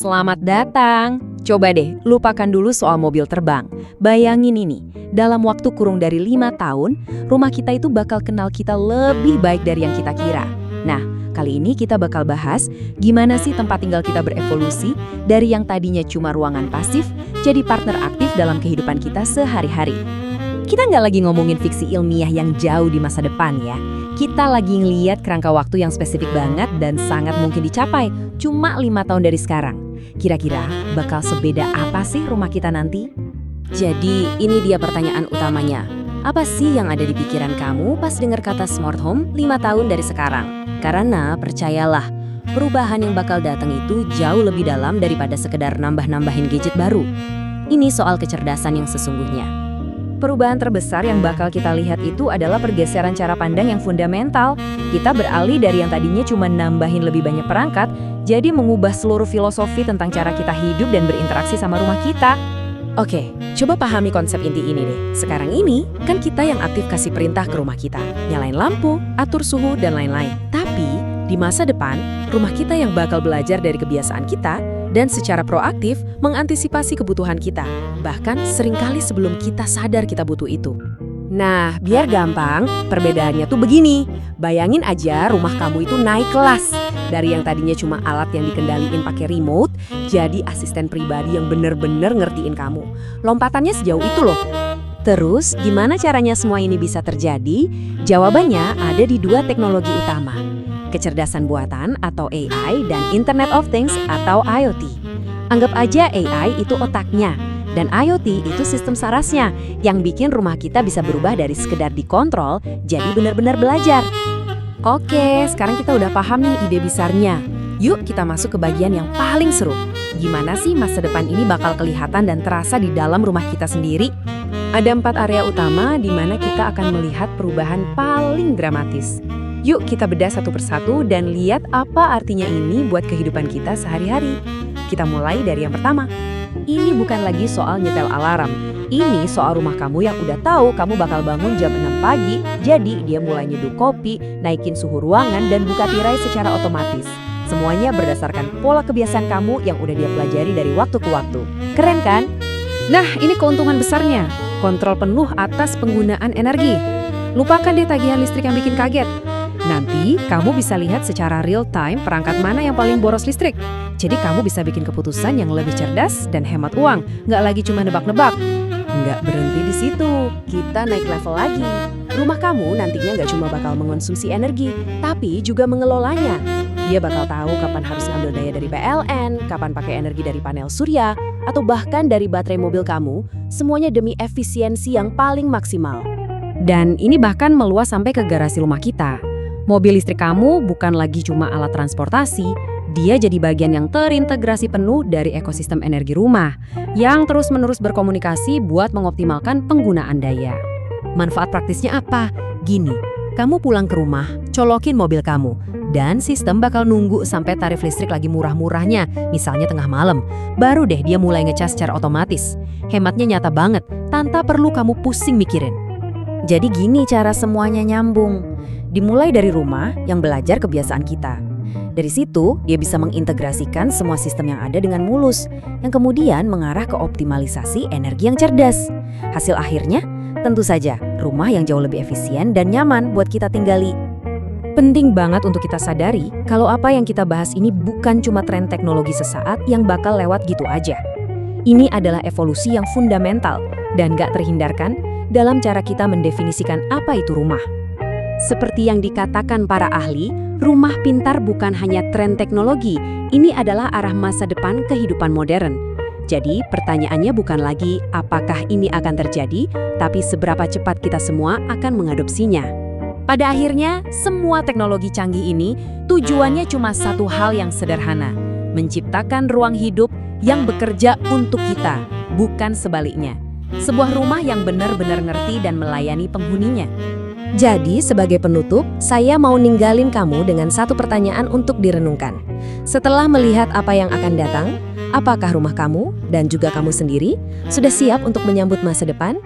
Selamat datang. Coba deh, lupakan dulu soal mobil terbang. Bayangin ini, dalam waktu kurang dari 5 tahun, rumah kita itu bakal kenal kita lebih baik dari yang kita kira. Nah, kali ini kita bakal bahas gimana sih tempat tinggal kita berevolusi dari yang tadinya cuma ruangan pasif, jadi partner aktif dalam kehidupan kita sehari-hari. Kita nggak lagi ngomongin fiksi ilmiah yang jauh di masa depan ya. Kita lagi ngeliat kerangka waktu yang spesifik banget dan sangat mungkin dicapai cuma 5 tahun dari sekarang. Kira-kira bakal sebeda apa sih rumah kita nanti? Jadi ini dia pertanyaan utamanya. Apa sih yang ada di pikiran kamu pas dengar kata smart home 5 tahun dari sekarang? Karena percayalah, perubahan yang bakal datang itu jauh lebih dalam daripada sekedar nambah-nambahin gadget baru. Ini soal kecerdasan yang sesungguhnya. Perubahan terbesar yang bakal kita lihat itu adalah pergeseran cara pandang yang fundamental. Kita beralih dari yang tadinya cuma nambahin lebih banyak perangkat, jadi mengubah seluruh filosofi tentang cara kita hidup dan berinteraksi sama rumah kita. Oke, coba pahami konsep inti ini deh. Sekarang ini, kan kita yang aktif kasih perintah ke rumah kita. Nyalain lampu, atur suhu, dan lain-lain. Tapi, di masa depan, rumah kita yang bakal belajar dari kebiasaan kita dan secara proaktif mengantisipasi kebutuhan kita. Bahkan seringkali sebelum kita sadar kita butuh itu. Nah, biar gampang, perbedaannya tuh begini. Bayangin aja rumah kamu itu naik kelas. Dari yang tadinya cuma alat yang dikendaliin pakai remote, jadi asisten pribadi yang bener-bener ngertiin kamu. Lompatannya sejauh itu loh. Terus, gimana caranya semua ini bisa terjadi? Jawabannya ada di 2 teknologi utama. Kecerdasan buatan atau AI dan Internet of Things atau IoT. Anggap aja AI itu otaknya, dan IoT itu sistem sarasnya yang bikin rumah kita bisa berubah dari sekedar dikontrol jadi benar-benar belajar. Oke, sekarang kita udah paham nih ide besarnya. Yuk kita masuk ke bagian yang paling seru. Gimana sih masa depan ini bakal kelihatan dan terasa di dalam rumah kita sendiri? Ada 4 area utama di mana kita akan melihat perubahan paling dramatis. Yuk kita bedah satu persatu dan lihat apa artinya ini buat kehidupan kita sehari-hari. Kita mulai dari yang pertama. Ini bukan lagi soal nyetel alarm. Ini soal rumah kamu yang udah tahu kamu bakal bangun jam 6 pagi, jadi dia mulai nyeduh kopi, naikin suhu ruangan, dan buka tirai secara otomatis. Semuanya berdasarkan pola kebiasaan kamu yang udah dia pelajari dari waktu ke waktu. Keren kan? Nah, ini keuntungan besarnya. Kontrol penuh atas penggunaan energi. Lupakan deh tagihan listrik yang bikin kaget. Nanti, kamu bisa lihat secara real time perangkat mana yang paling boros listrik. Jadi kamu bisa bikin keputusan yang lebih cerdas dan hemat uang, nggak lagi cuma nebak-nebak. Nggak berhenti di situ, kita naik level lagi. Rumah kamu nantinya nggak cuma bakal mengonsumsi energi, tapi juga mengelolanya. Dia bakal tahu kapan harus ngambil daya dari PLN, kapan pakai energi dari panel surya, atau bahkan dari baterai mobil kamu, semuanya demi efisiensi yang paling maksimal. Dan ini bahkan meluas sampai ke garasi rumah kita. Mobil listrik kamu bukan lagi cuma alat transportasi, dia jadi bagian yang terintegrasi penuh dari ekosistem energi rumah, yang terus-menerus berkomunikasi buat mengoptimalkan penggunaan daya. Manfaat praktisnya apa? Gini, kamu pulang ke rumah, colokin mobil kamu, dan sistem bakal nunggu sampai tarif listrik lagi murah-murahnya, misalnya tengah malam. Baru deh dia mulai ngecas secara otomatis. Hematnya nyata banget, tanpa perlu kamu pusing mikirin. Jadi gini cara semuanya nyambung. Dimulai dari rumah yang belajar kebiasaan kita. Dari situ, dia bisa mengintegrasikan semua sistem yang ada dengan mulus, yang kemudian mengarah ke optimalisasi energi yang cerdas. Hasil akhirnya, tentu saja, rumah yang jauh lebih efisien dan nyaman buat kita tinggali. Penting banget untuk kita sadari kalau apa yang kita bahas ini bukan cuma tren teknologi sesaat yang bakal lewat gitu aja. Ini adalah evolusi yang fundamental dan gak terhindarkan dalam cara kita mendefinisikan apa itu rumah. Seperti yang dikatakan para ahli, rumah pintar bukan hanya tren teknologi, ini adalah arah masa depan kehidupan modern. Jadi pertanyaannya bukan lagi apakah ini akan terjadi, tapi seberapa cepat kita semua akan mengadopsinya. Pada akhirnya, semua teknologi canggih ini tujuannya cuma satu hal yang sederhana, menciptakan ruang hidup yang bekerja untuk kita, bukan sebaliknya. Sebuah rumah yang benar-benar ngerti dan melayani penghuninya. Jadi, sebagai penutup, saya mau ninggalin kamu dengan satu pertanyaan untuk direnungkan. Setelah melihat apa yang akan datang, apakah rumah kamu dan juga kamu sendiri sudah siap untuk menyambut masa depan?